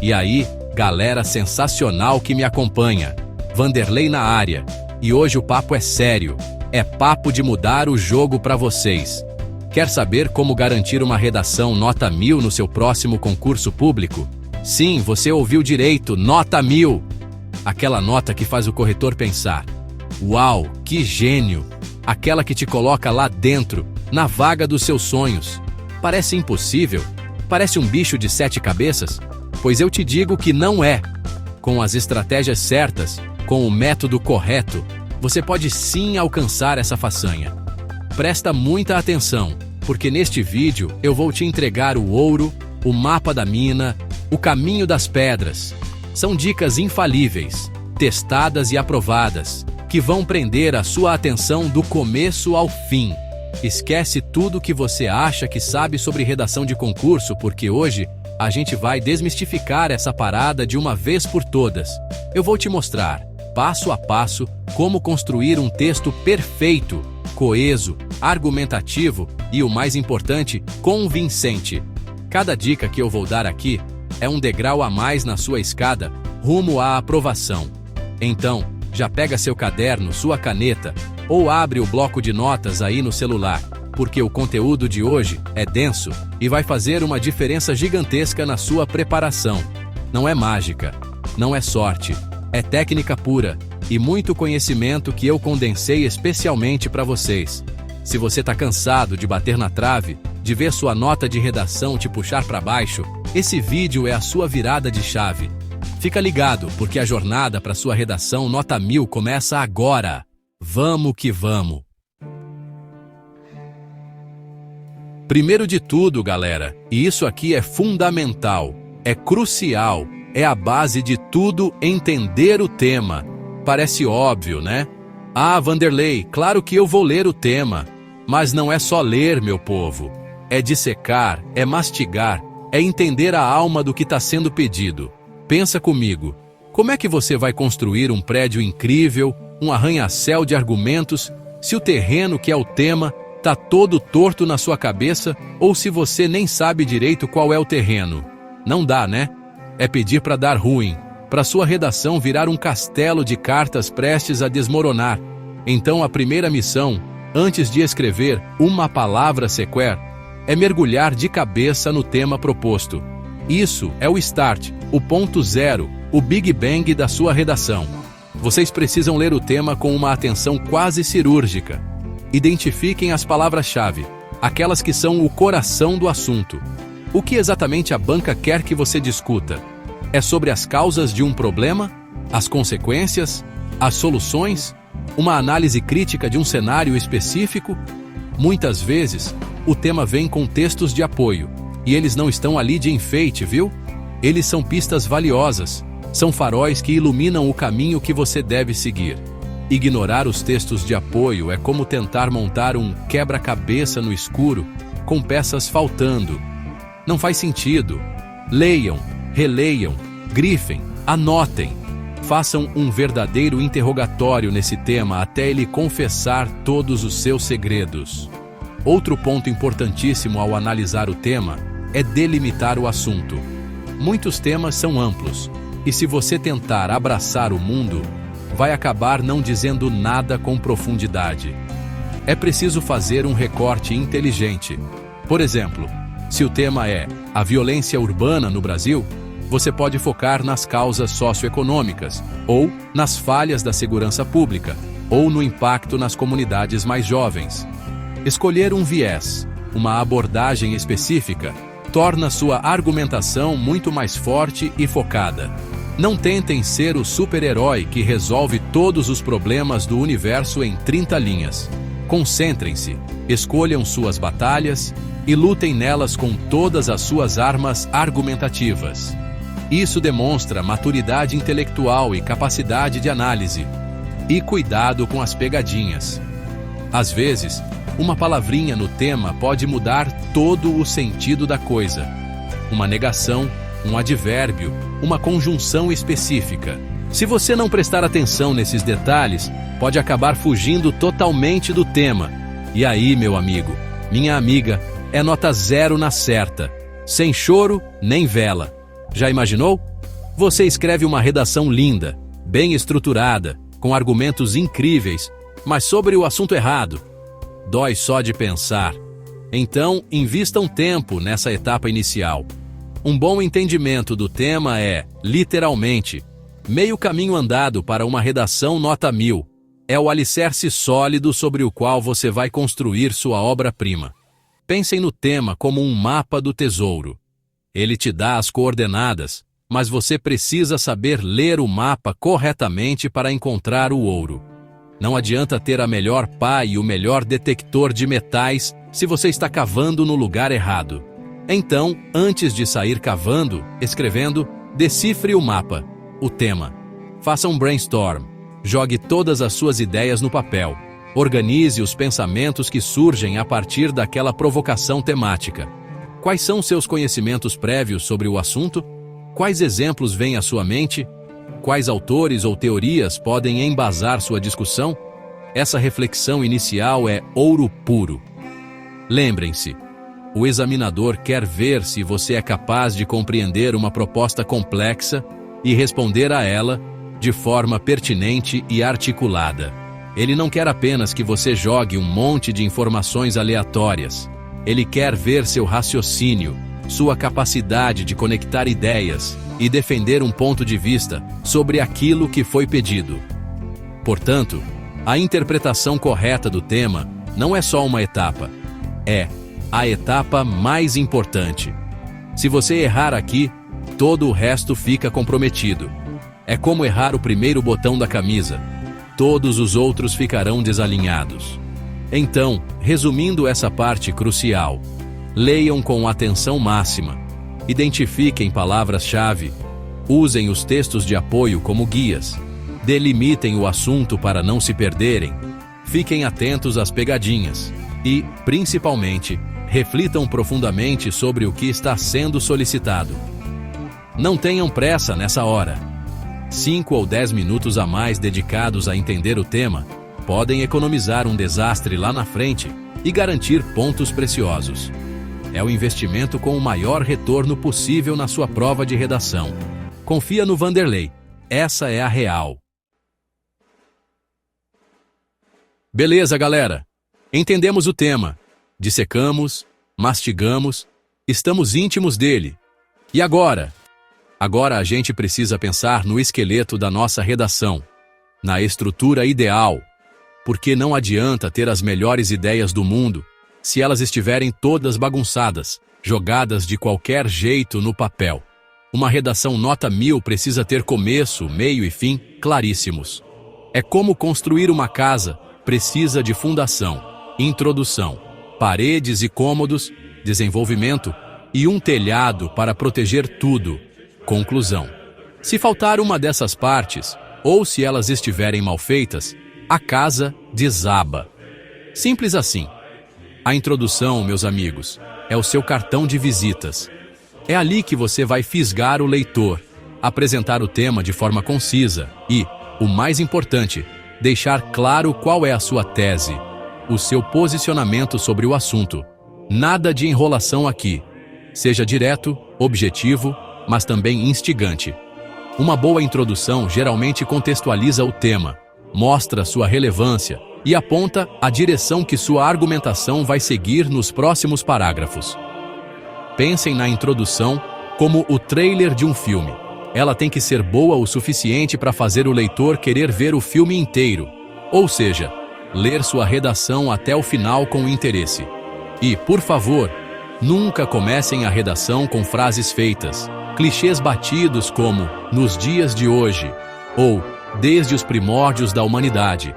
E aí, galera sensacional que me acompanha. Vanderlei na área. E hoje o papo é sério. É papo de mudar o jogo para vocês. Quer saber como garantir uma redação nota 1000 no seu próximo concurso público? Sim, você ouviu direito, nota 1000! Aquela nota que faz o corretor pensar: uau, que gênio! Aquela que te coloca lá dentro, na vaga dos seus sonhos. Parece impossível? Parece um bicho de 7 cabeças? Pois eu te digo que não é. Com as estratégias certas, com o método correto, você pode sim alcançar essa façanha. Presta muita atenção, porque neste vídeo eu vou te entregar o ouro, o mapa da mina, o caminho das pedras. São dicas infalíveis, testadas e aprovadas, que vão prender a sua atenção do começo ao fim. Esquece tudo que você acha que sabe sobre redação de concurso, porque hoje a gente vai desmistificar essa parada de uma vez por todas. Eu vou te mostrar, passo a passo, como construir um texto perfeito, coeso, argumentativo e, o mais importante, convincente. Cada dica que eu vou dar aqui é um degrau a mais na sua escada rumo à aprovação. Então, já pega seu caderno, sua caneta, ou abre o bloco de notas aí no celular, porque o conteúdo de hoje é denso e vai fazer uma diferença gigantesca na sua preparação. Não é mágica, não é sorte, é técnica pura e muito conhecimento que eu condensei especialmente para vocês. Se você está cansado de bater na trave, de ver sua nota de redação te puxar para baixo, esse vídeo é a sua virada de chave. Fica ligado, porque a jornada para sua redação nota 1000 começa agora. Vamos que vamos! Primeiro de tudo, galera, e isso aqui é fundamental, é crucial, é a base de tudo, entender o tema. Parece óbvio, né? Ah, Vanderlei, claro que eu vou ler o tema. Mas não é só ler, meu povo. É dissecar, é mastigar, é entender a alma do que está sendo pedido. Pensa comigo, como é que você vai construir um prédio incrível, um arranha-céu de argumentos, se o terreno que é o tema tá todo torto na sua cabeça ou se você nem sabe direito qual é o terreno? Não dá, né? É pedir para dar ruim, para sua redação virar um castelo de cartas prestes a desmoronar. Então a primeira missão, antes de escrever uma palavra sequer, é mergulhar de cabeça no tema proposto. Isso é o start, o ponto zero, o Big Bang da sua redação. Vocês precisam ler o tema com uma atenção quase cirúrgica. Identifiquem as palavras-chave, aquelas que são o coração do assunto. O que exatamente a banca quer que você discuta? É sobre as causas de um problema? As consequências? As soluções? Uma análise crítica de um cenário específico? Muitas vezes, o tema vem com textos de apoio, e eles não estão ali de enfeite, viu? Eles são pistas valiosas, são faróis que iluminam o caminho que você deve seguir. Ignorar os textos de apoio é como tentar montar um quebra-cabeça no escuro, com peças faltando. Não faz sentido. Leiam, releiam, grifem, anotem. Façam um verdadeiro interrogatório nesse tema até ele confessar todos os seus segredos. Outro ponto importantíssimo ao analisar o tema é delimitar o assunto. Muitos temas são amplos, e se você tentar abraçar o mundo, vai acabar não dizendo nada com profundidade. É preciso fazer um recorte inteligente. Por exemplo, se o tema é a violência urbana no Brasil, você pode focar nas causas socioeconômicas, ou nas falhas da segurança pública, ou no impacto nas comunidades mais jovens. Escolher um viés, uma abordagem específica, torna sua argumentação muito mais forte e focada. Não tentem ser o super-herói que resolve todos os problemas do universo em 30 linhas. Concentrem-se, escolham suas batalhas e lutem nelas com todas as suas armas argumentativas. Isso demonstra maturidade intelectual e capacidade de análise. E cuidado com as pegadinhas. Às vezes, uma palavrinha no tema pode mudar todo o sentido da coisa. Uma negação, um advérbio, uma conjunção específica. Se você não prestar atenção nesses detalhes, pode acabar fugindo totalmente do tema. E aí, meu amigo, minha amiga, é nota 0 na certa. Sem choro, nem vela. Já imaginou? Você escreve uma redação linda, bem estruturada, com argumentos incríveis, mas sobre o assunto errado. Dói só de pensar. Então, invista um tempo nessa etapa inicial. Um bom entendimento do tema é, literalmente, meio caminho andado para uma redação nota 1000. É o alicerce sólido sobre o qual você vai construir sua obra-prima. Pensem no tema como um mapa do tesouro. Ele te dá as coordenadas, mas você precisa saber ler o mapa corretamente para encontrar o ouro. Não adianta ter a melhor pá e o melhor detector de metais se você está cavando no lugar errado. Então, antes de sair cavando, escrevendo, decifre o mapa, o tema. Faça um brainstorm. Jogue todas as suas ideias no papel. Organize os pensamentos que surgem a partir daquela provocação temática. Quais são seus conhecimentos prévios sobre o assunto? Quais exemplos vêm à sua mente? Quais autores ou teorias podem embasar sua discussão? Essa reflexão inicial é ouro puro. Lembrem-se, o examinador quer ver se você é capaz de compreender uma proposta complexa e responder a ela de forma pertinente e articulada. Ele não quer apenas que você jogue um monte de informações aleatórias. Ele quer ver seu raciocínio, sua capacidade de conectar ideias e defender um ponto de vista sobre aquilo que foi pedido. Portanto, a interpretação correta do tema não é só uma etapa, é a etapa mais importante. Se você errar aqui, todo o resto fica comprometido. É como errar o primeiro botão da camisa. Todos os outros ficarão desalinhados. Então, resumindo essa parte crucial, leiam com atenção máxima, identifiquem palavras-chave, usem os textos de apoio como guias, delimitem o assunto para não se perderem, fiquem atentos às pegadinhas e, principalmente, reflitam profundamente sobre o que está sendo solicitado. Não tenham pressa nessa hora. 5 ou 10 minutos a mais dedicados a entender o tema podem economizar um desastre lá na frente e garantir pontos preciosos. É o investimento com o maior retorno possível na sua prova de redação. Confia no Vanderlei. Essa é a real. Beleza, galera? Entendemos o tema. Dissecamos, mastigamos, estamos íntimos dele. E agora? Agora a gente precisa pensar no esqueleto da nossa redação, na estrutura ideal, porque não adianta ter as melhores ideias do mundo se elas estiverem todas bagunçadas, jogadas de qualquer jeito no papel. Uma redação nota 1000 precisa ter começo, meio e fim claríssimos. É como construir uma casa, precisa de fundação, introdução, paredes e cômodos, desenvolvimento e um telhado para proteger tudo. Conclusão. Se faltar uma dessas partes, ou se elas estiverem mal feitas, a casa desaba. Simples assim. A introdução, meus amigos, é o seu cartão de visitas. É ali que você vai fisgar o leitor, apresentar o tema de forma concisa e, o mais importante, deixar claro qual é a sua tese, o seu posicionamento sobre o assunto. Nada de enrolação aqui. Seja direto, objetivo, mas também instigante. Uma boa introdução geralmente contextualiza o tema, mostra sua relevância e aponta a direção que sua argumentação vai seguir nos próximos parágrafos. Pensem na introdução como o trailer de um filme. Ela tem que ser boa o suficiente para fazer o leitor querer ver o filme inteiro, ou seja, ler sua redação até o final com interesse. E, por favor, nunca comecem a redação com frases feitas, clichês batidos como "nos dias de hoje" ou "desde os primórdios da humanidade".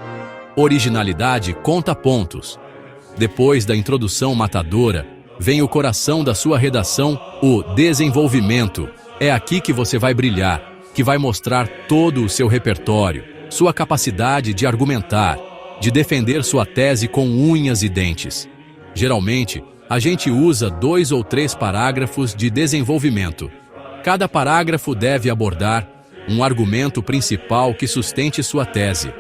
Originalidade conta pontos. Depois da introdução matadora, vem o coração da sua redação, o desenvolvimento. É aqui que você vai brilhar, que vai mostrar todo o seu repertório, sua capacidade de argumentar, de defender sua tese com unhas e dentes. Geralmente, a gente usa 2 ou 3 parágrafos de desenvolvimento. Cada parágrafo deve abordar um argumento principal que sustente sua tese.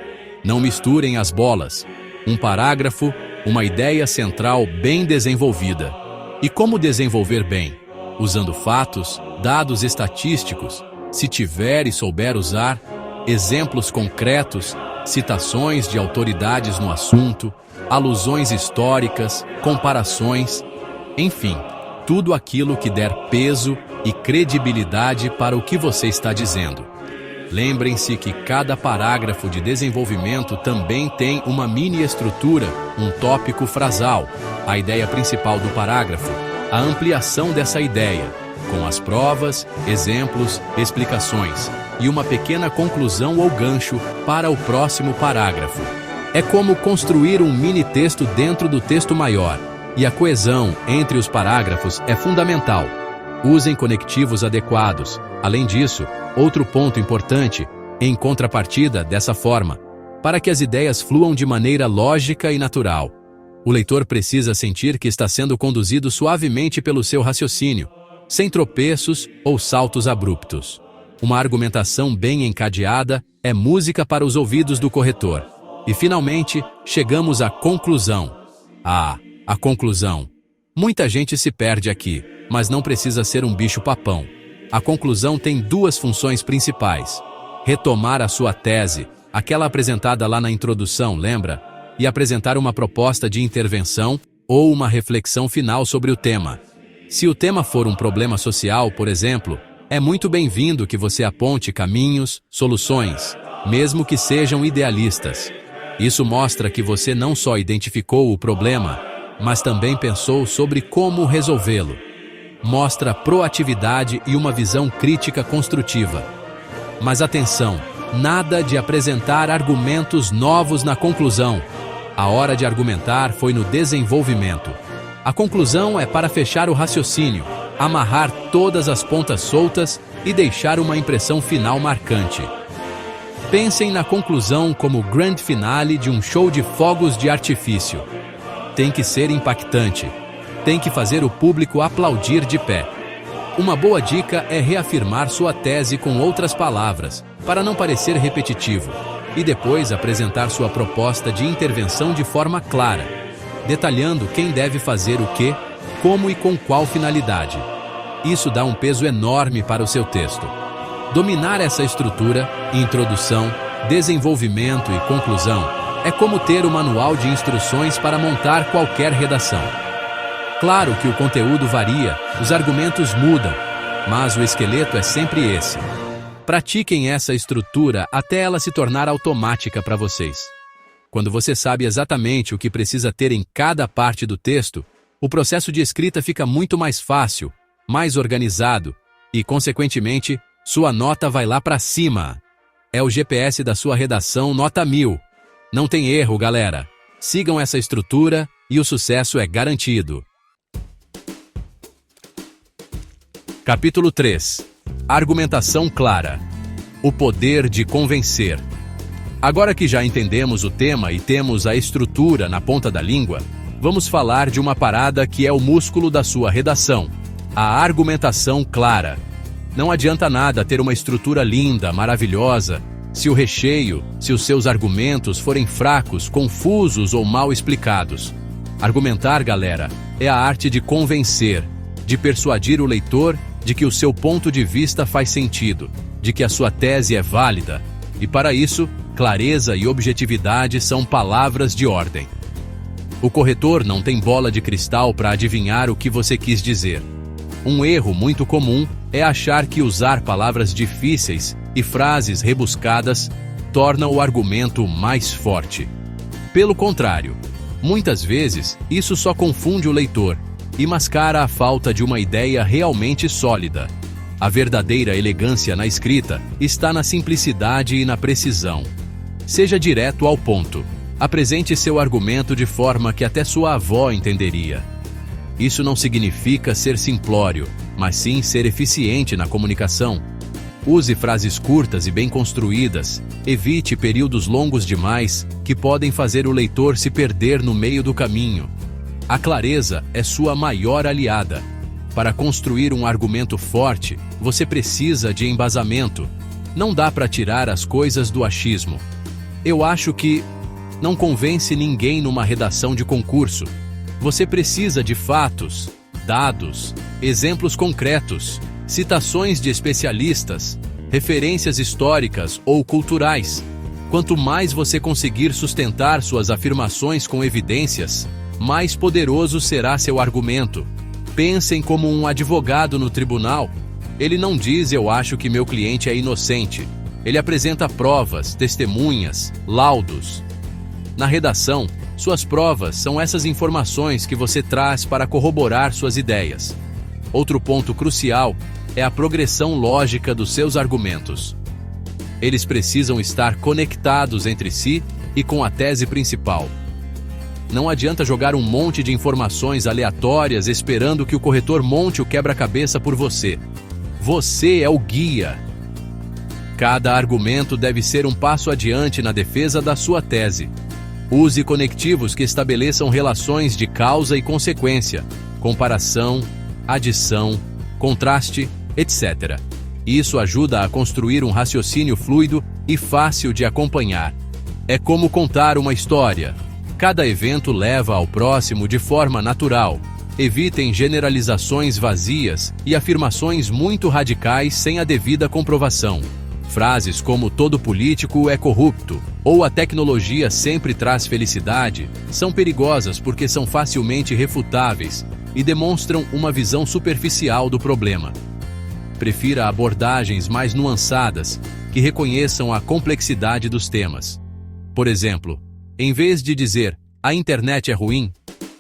Não misturem as bolas. Um parágrafo, uma ideia central bem desenvolvida. E como desenvolver bem? usando fatos, dados estatísticos, se tiver e souber usar, exemplos concretos, citações de autoridades no assunto, alusões históricas, comparações, enfim, tudo aquilo que der peso e credibilidade para o que você está dizendo. Lembrem-se que cada parágrafo de desenvolvimento também tem uma mini estrutura, um tópico frasal, a ideia principal do parágrafo, a ampliação dessa ideia, com as provas, exemplos, explicações e uma pequena conclusão ou gancho para o próximo parágrafo. É como construir um mini texto dentro do texto maior, e a coesão entre os parágrafos é fundamental. Usem conectivos adequados. Além disso, outro ponto importante, em contrapartida dessa forma, para que as ideias fluam de maneira lógica e natural. O leitor precisa sentir que está sendo conduzido suavemente pelo seu raciocínio, sem tropeços ou saltos abruptos. Uma argumentação bem encadeada é música para os ouvidos do corretor. E finalmente, chegamos à conclusão. A conclusão. Muita gente se perde aqui, mas não precisa ser um bicho-papão. A conclusão tem duas funções principais: retomar a sua tese, aquela apresentada lá na introdução, lembra? E apresentar uma proposta de intervenção ou uma reflexão final sobre o tema. Se o tema for um problema social, por exemplo, é muito bem-vindo que você aponte caminhos, soluções, mesmo que sejam idealistas. Isso mostra que você não só identificou o problema, mas também pensou sobre como resolvê-lo. Mostra proatividade e uma visão crítica construtiva. Mas atenção, nada de apresentar argumentos novos na conclusão. A hora de argumentar foi no desenvolvimento. A conclusão é para fechar o raciocínio, amarrar todas as pontas soltas e deixar uma impressão final marcante. Pensem na conclusão como o grande finale de um show de fogos de artifício. Tem que ser impactante. Tem que fazer o público aplaudir de pé. Uma boa dica é reafirmar sua tese com outras palavras, para não parecer repetitivo, e depois apresentar sua proposta de intervenção de forma clara, detalhando quem deve fazer o quê, como e com qual finalidade. Isso dá um peso enorme para o seu texto. Dominar essa estrutura, introdução, desenvolvimento e conclusão, é como ter o manual de instruções para montar qualquer redação. Claro que o conteúdo varia, os argumentos mudam, mas o esqueleto é sempre esse. Pratiquem essa estrutura até ela se tornar automática para vocês. Quando você sabe exatamente o que precisa ter em cada parte do texto, o processo de escrita fica muito mais fácil, mais organizado e, consequentemente, sua nota vai lá para cima. É o GPS da sua redação nota 1000. Não tem erro, galera. Sigam essa estrutura e o sucesso é garantido. Capítulo 3. Argumentação clara. O poder de convencer. Agora que já entendemos o tema e temos a estrutura na ponta da língua, vamos falar de uma parada que é o músculo da sua redação: a argumentação clara. Não adianta nada ter uma estrutura linda, maravilhosa, se o recheio, se os seus argumentos forem fracos, confusos ou mal explicados. Argumentar, galera, é a arte de convencer, de persuadir o leitor de que o seu ponto de vista faz sentido, de que a sua tese é válida. E para isso, clareza e objetividade são palavras de ordem. O corretor não tem bola de cristal para adivinhar o que você quis dizer. Um erro muito comum é achar que usar palavras difíceis e frases rebuscadas torna o argumento mais forte. Pelo contrário, muitas vezes isso só confunde o leitor e mascara a falta de uma ideia realmente sólida. A verdadeira elegância na escrita está na simplicidade e na precisão. Seja direto ao ponto. Apresente seu argumento de forma que até sua avó entenderia. Isso não significa ser simplório, mas sim ser eficiente na comunicação. Use frases curtas e bem construídas. Evite períodos longos demais que podem fazer o leitor se perder no meio do caminho. A clareza é sua maior aliada. Para construir um argumento forte, você precisa de embasamento. Não dá para tirar as coisas do achismo. Eu acho que não convence ninguém numa redação de concurso. Você precisa de fatos, dados, exemplos concretos, citações de especialistas, referências históricas ou culturais. Quanto mais você conseguir sustentar suas afirmações com evidências, mais poderoso será seu argumento. Pensem como um advogado no tribunal. Ele não diz "eu acho que meu cliente é inocente". Ele apresenta provas, testemunhas, laudos. Na redação, suas provas são essas informações que você traz para corroborar suas ideias. Outro ponto crucial é a progressão lógica dos seus argumentos. Eles precisam estar conectados entre si e com a tese principal. Não adianta jogar um monte de informações aleatórias esperando que o corretor monte o quebra-cabeça por você. Você é o guia. Cada argumento deve ser um passo adiante na defesa da sua tese. Use conectivos que estabeleçam relações de causa e consequência, comparação, adição, contraste, etc. Isso ajuda a construir um raciocínio fluido e fácil de acompanhar. É como contar uma história. Cada evento leva ao próximo de forma natural. Evitem generalizações vazias e afirmações muito radicais sem a devida comprovação. Frases como "todo político é corrupto" ou "a tecnologia sempre traz felicidade" são perigosas porque são facilmente refutáveis e demonstram uma visão superficial do problema. Prefira abordagens mais nuançadas que reconheçam a complexidade dos temas. Por exemplo, em vez de dizer "a internet é ruim",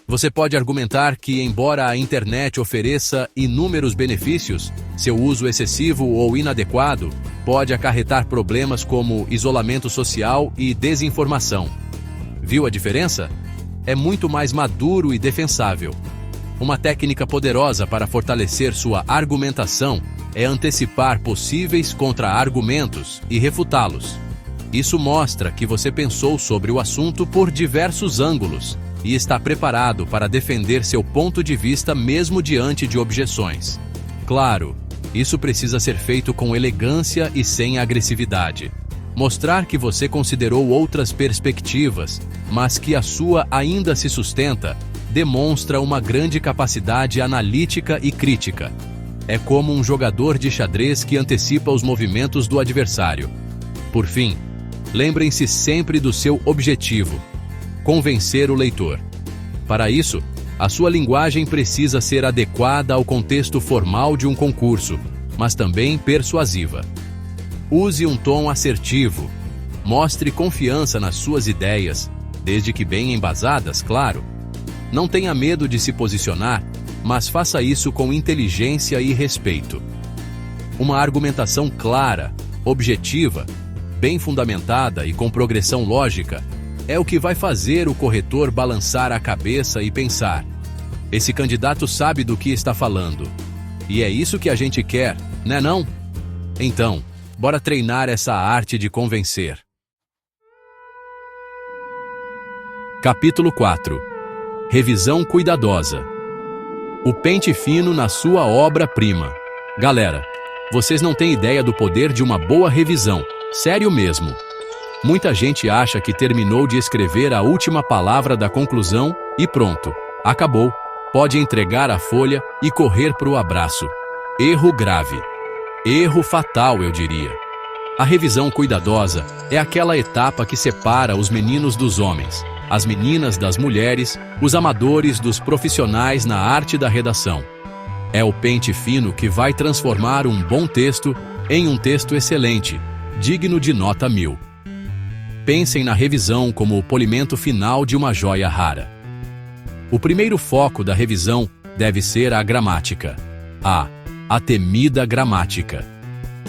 você pode argumentar que, embora a internet ofereça inúmeros benefícios, seu uso excessivo ou inadequado pode acarretar problemas como isolamento social e desinformação. Viu a diferença? É muito mais maduro e defensável. Uma técnica poderosa para fortalecer sua argumentação é antecipar possíveis contra-argumentos e refutá-los. Isso mostra que você pensou sobre o assunto por diversos ângulos e está preparado para defender seu ponto de vista mesmo diante de objeções. Claro, isso precisa ser feito com elegância e sem agressividade. Mostrar que você considerou outras perspectivas, mas que a sua ainda se sustenta, demonstra uma grande capacidade analítica e crítica. É como um jogador de xadrez que antecipa os movimentos do adversário. Por fim, lembrem-se sempre do seu objetivo: convencer o leitor. Para isso, a sua linguagem precisa ser adequada ao contexto formal de um concurso, mas também persuasiva. Use um tom assertivo. Mostre confiança nas suas ideias, desde que bem embasadas, claro. Não tenha medo de se posicionar, mas faça isso com inteligência e respeito. Uma argumentação clara, objetiva, bem fundamentada e com progressão lógica é o que vai fazer o corretor balançar a cabeça e pensar: esse candidato sabe do que está falando. E é isso que a gente quer, né não? Então, bora treinar essa arte de convencer. Capítulo 4. Revisão cuidadosa. O pente fino na sua obra-prima. Galera, vocês não têm ideia do poder de uma boa revisão. Sério mesmo. Muita gente acha que terminou de escrever a última palavra da conclusão e pronto, acabou. Pode entregar a folha e correr para o abraço. Erro grave. Erro fatal, eu diria. A revisão cuidadosa é aquela etapa que separa os meninos dos homens, as meninas das mulheres, os amadores dos profissionais na arte da redação. É o pente fino que vai transformar um bom texto em um texto excelente, digno de nota 1000. Pensem na revisão como o polimento final de uma joia rara. O primeiro foco da revisão deve ser a gramática. A temida gramática.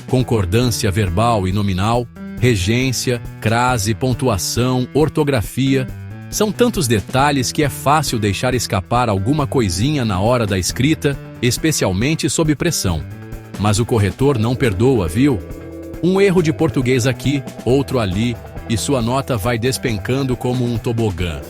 Concordância verbal e nominal, regência, crase, pontuação, ortografia. São tantos detalhes que é fácil deixar escapar alguma coisinha na hora da escrita, especialmente sob pressão. Mas o corretor não perdoa, viu? Um erro de português aqui, outro ali, e sua nota vai despencando como um tobogã.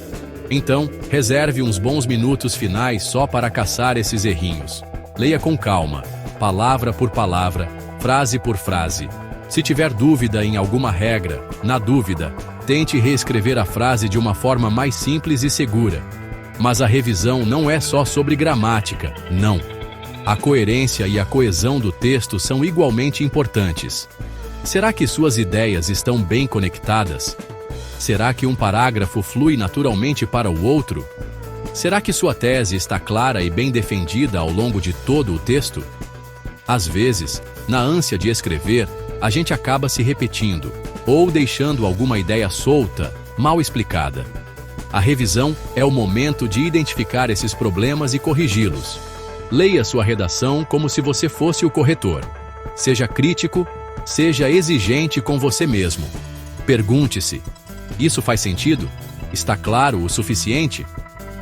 Então, reserve uns bons minutos finais só para caçar esses errinhos. Leia com calma, palavra por palavra, frase por frase. Se tiver dúvida em alguma regra, na dúvida, tente reescrever a frase de uma forma mais simples e segura. Mas a revisão não é só sobre gramática, não. A coerência e a coesão do texto são igualmente importantes. Será que suas ideias estão bem conectadas? Será que um parágrafo flui naturalmente para o outro? Será que sua tese está clara e bem defendida ao longo de todo o texto? Às vezes, na ânsia de escrever, a gente acaba se repetindo, ou deixando alguma ideia solta, mal explicada. A revisão é o momento de identificar esses problemas e corrigi-los. Leia sua redação como se você fosse o corretor. Seja crítico, seja exigente com você mesmo. Pergunte-se: isso faz sentido? Está claro o suficiente?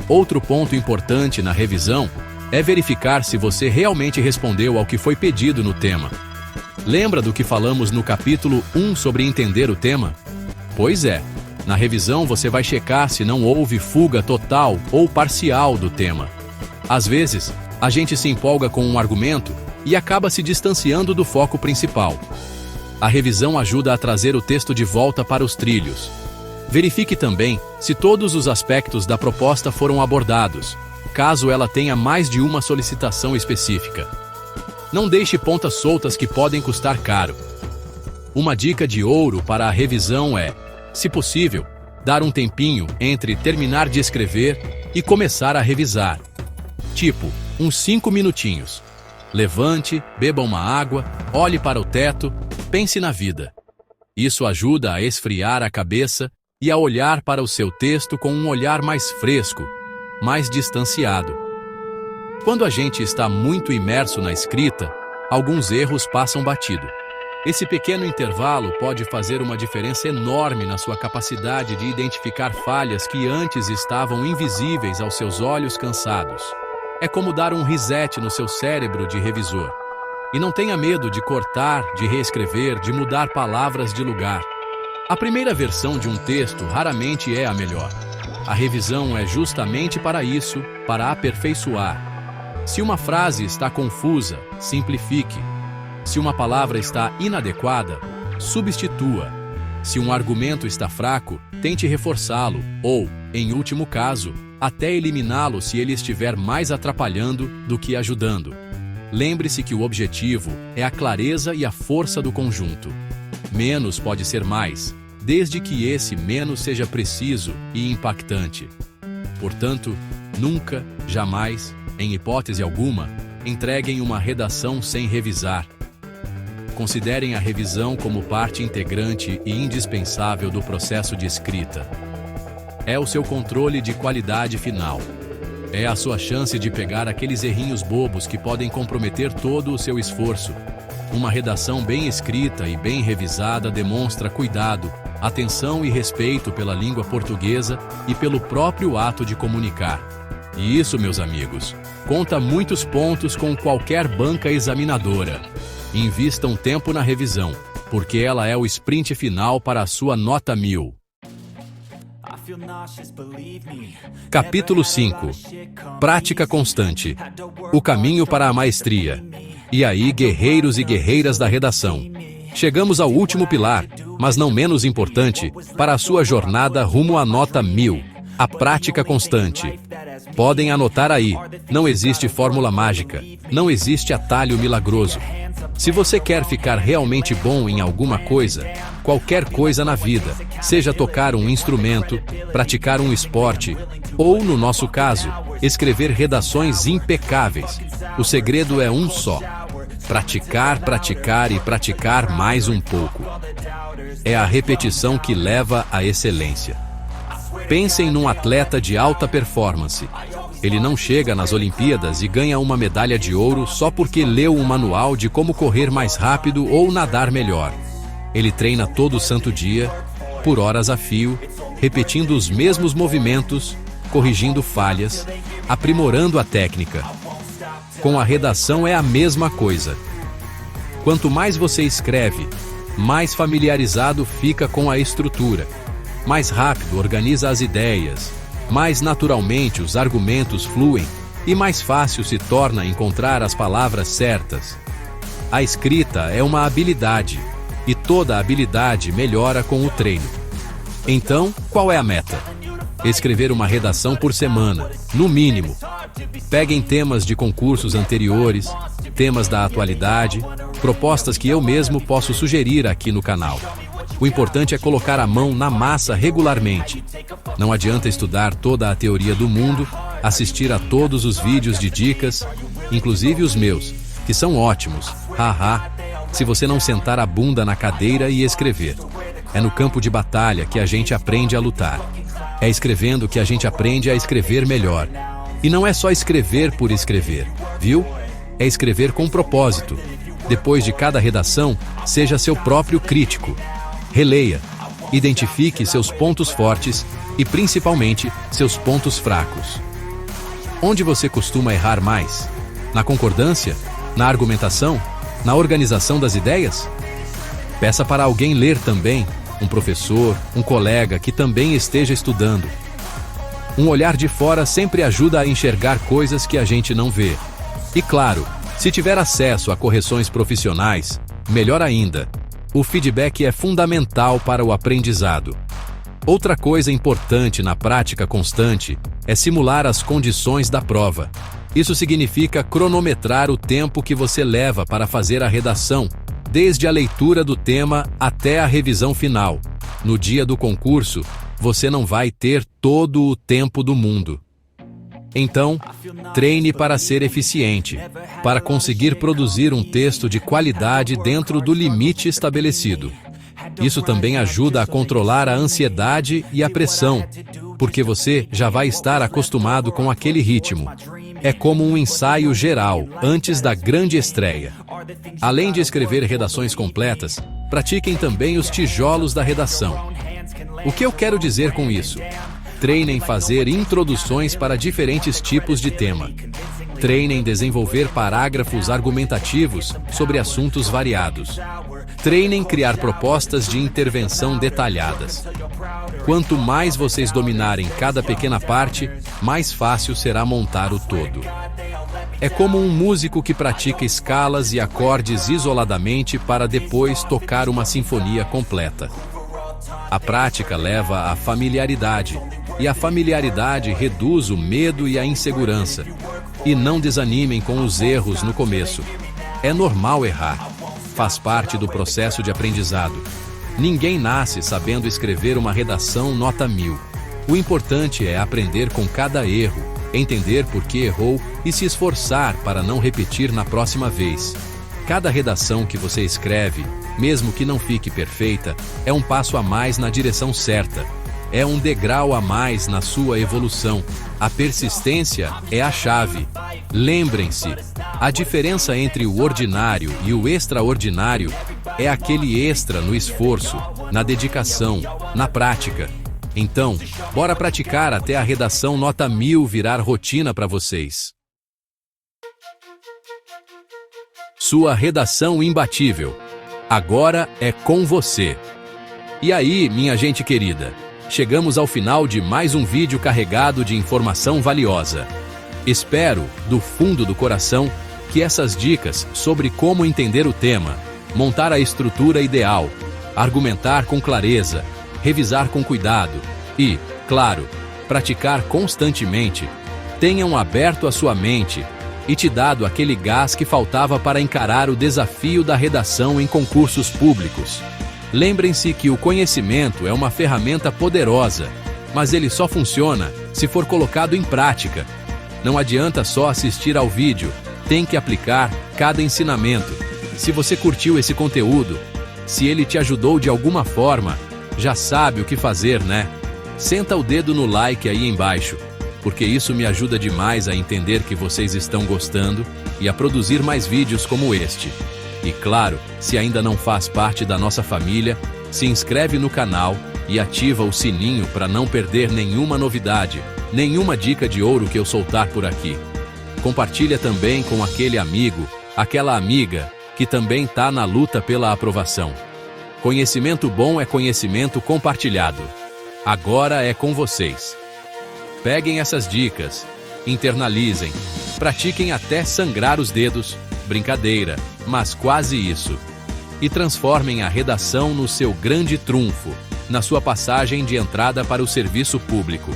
Outro ponto importante na revisão é verificar se você realmente respondeu ao que foi pedido no tema. Lembra do que falamos no capítulo 1 sobre entender o tema? Pois é, na revisão você vai checar se não houve fuga total ou parcial do tema. Às vezes, a gente se empolga com um argumento e acaba se distanciando do foco principal. A revisão ajuda a trazer o texto de volta para os trilhos. Verifique também se todos os aspectos da proposta foram abordados, caso ela tenha mais de uma solicitação específica. Não deixe pontas soltas que podem custar caro. Uma dica de ouro para a revisão é, se possível, dar um tempinho entre terminar de escrever e começar a revisar. Tipo, uns 5 minutinhos. Levante, beba uma água, olhe para o teto, pense na vida. Isso ajuda a esfriar a cabeça e a olhar para o seu texto com um olhar mais fresco, mais distanciado. Quando a gente está muito imerso na escrita, alguns erros passam batido. Esse pequeno intervalo pode fazer uma diferença enorme na sua capacidade de identificar falhas que antes estavam invisíveis aos seus olhos cansados. É como dar um reset no seu cérebro de revisor. E não tenha medo de cortar, de reescrever, de mudar palavras de lugar. A primeira versão de um texto raramente é a melhor. A revisão é justamente para isso, para aperfeiçoar. Se uma frase está confusa, simplifique. Se uma palavra está inadequada, substitua. Se um argumento está fraco, tente reforçá-lo ou, em último caso, até eliminá-lo se ele estiver mais atrapalhando do que ajudando. Lembre-se que o objetivo é a clareza e a força do conjunto. Menos pode ser mais, desde que esse menos seja preciso e impactante. Portanto, nunca, jamais, em hipótese alguma, entreguem uma redação sem revisar. Considerem a revisão como parte integrante e indispensável do processo de escrita. É o seu controle de qualidade final. É a sua chance de pegar aqueles errinhos bobos que podem comprometer todo o seu esforço. Uma redação bem escrita e bem revisada demonstra cuidado, atenção e respeito pela língua portuguesa e pelo próprio ato de comunicar. E isso, meus amigos, conta muitos pontos com qualquer banca examinadora. Invista um tempo na revisão, porque ela é o sprint final para a sua nota 1000. Capítulo 5. Prática constante. O caminho para a maestria. E aí, guerreiros e guerreiras da redação. Chegamos ao último pilar, mas não menos importante, para a sua jornada rumo à nota 1000. A prática constante. Podem anotar aí, não existe fórmula mágica, não existe atalho milagroso. Se você quer ficar realmente bom em alguma coisa, qualquer coisa na vida, seja tocar um instrumento, praticar um esporte, ou, no nosso caso, escrever redações impecáveis, o segredo é um só: praticar, praticar e praticar mais um pouco. É a repetição que leva à excelência. Pensem num atleta de alta performance. Ele não chega nas Olimpíadas e ganha uma medalha de ouro só porque leu um manual de como correr mais rápido ou nadar melhor. Ele treina todo santo dia, por horas a fio, repetindo os mesmos movimentos, corrigindo falhas, aprimorando a técnica. Com a redação é a mesma coisa. Quanto mais você escreve, mais familiarizado fica com a estrutura, mais rápido organiza as ideias, mais naturalmente os argumentos fluem e mais fácil se torna encontrar as palavras certas. A escrita é uma habilidade, e toda habilidade melhora com o treino. Então, qual é a meta? Escrever uma redação por semana, no mínimo. Peguem temas de concursos anteriores, temas da atualidade, propostas que eu mesmo posso sugerir aqui no canal. O importante é colocar a mão na massa regularmente. Não adianta estudar toda a teoria do mundo, assistir a todos os vídeos de dicas, inclusive os meus, que são ótimos, haha, se você não sentar a bunda na cadeira e escrever. É no campo de batalha que a gente aprende a lutar. É escrevendo que a gente aprende a escrever melhor. E não é só escrever por escrever, viu? É escrever com propósito. Depois de cada redação, seja seu próprio crítico. Releia, identifique seus pontos fortes e, principalmente, seus pontos fracos. Onde você costuma errar mais? Na concordância? Na argumentação? Na organização das ideias? Peça para alguém ler também, um professor, um colega que também esteja estudando. Um olhar de fora sempre ajuda a enxergar coisas que a gente não vê. E claro, se tiver acesso a correções profissionais, melhor ainda. O feedback é fundamental para o aprendizado. Outra coisa importante na prática constante é simular as condições da prova. Isso significa cronometrar o tempo que você leva para fazer a redação, desde a leitura do tema até a revisão final. No dia do concurso, você não vai ter todo o tempo do mundo. Então, treine para ser eficiente, para conseguir produzir um texto de qualidade dentro do limite estabelecido. Isso também ajuda a controlar a ansiedade e a pressão, porque você já vai estar acostumado com aquele ritmo. É como um ensaio geral antes da grande estreia. Além de escrever redações completas, pratiquem também os tijolos da redação. O que eu quero dizer com isso? Treinem fazer introduções para diferentes tipos de tema. Treinem desenvolver parágrafos argumentativos sobre assuntos variados. Treinem criar propostas de intervenção detalhadas. Quanto mais vocês dominarem cada pequena parte, mais fácil será montar o todo. É como um músico que pratica escalas e acordes isoladamente para depois tocar uma sinfonia completa. A prática leva à familiaridade, e a familiaridade reduz o medo e a insegurança. E não desanimem com os erros no começo. É normal errar. Faz parte do processo de aprendizado. Ninguém nasce sabendo escrever uma redação nota 1000. O importante é aprender com cada erro, entender por que errou e se esforçar para não repetir na próxima vez. Cada redação que você escreve, mesmo que não fique perfeita, é um passo a mais na direção certa. É um degrau a mais na sua evolução. A persistência é a chave. Lembrem-se, a diferença entre o ordinário e o extraordinário é aquele extra no esforço, na dedicação, na prática. Então, bora praticar até a redação nota 1000 virar rotina para vocês. Sua redação imbatível. Agora é com você. E aí, minha gente querida? Chegamos ao final de mais um vídeo carregado de informação valiosa. Espero, do fundo do coração, que essas dicas sobre como entender o tema, montar a estrutura ideal, argumentar com clareza, revisar com cuidado e, claro, praticar constantemente, tenham aberto a sua mente e te dado aquele gás que faltava para encarar o desafio da redação em concursos públicos. Lembrem-se que o conhecimento é uma ferramenta poderosa, mas ele só funciona se for colocado em prática. Não adianta só assistir ao vídeo, tem que aplicar cada ensinamento. Se você curtiu esse conteúdo, se ele te ajudou de alguma forma, já sabe o que fazer, né? Senta o dedo no like aí embaixo, porque isso me ajuda demais a entender que vocês estão gostando e a produzir mais vídeos como este. E claro, se ainda não faz parte da nossa família, se inscreve no canal e ativa o sininho para não perder nenhuma novidade, nenhuma dica de ouro que eu soltar por aqui. Compartilha também com aquele amigo, aquela amiga, que também está na luta pela aprovação. Conhecimento bom é conhecimento compartilhado. Agora é com vocês. Peguem essas dicas, internalizem, pratiquem até sangrar os dedos, brincadeira, mas quase isso. E transformem a redação no seu grande trunfo, na sua passagem de entrada para o serviço público.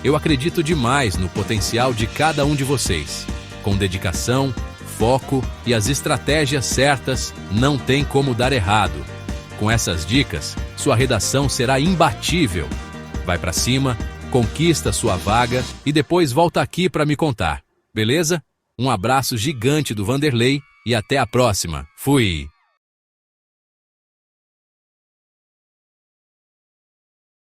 Eu acredito demais no potencial de cada um de vocês. Com dedicação, foco e as estratégias certas, não tem como dar errado. Com essas dicas, sua redação será imbatível. Vai pra cima, conquista sua vaga e depois volta aqui para me contar. Beleza? Um abraço gigante do Vanderlei e até a próxima. Fui!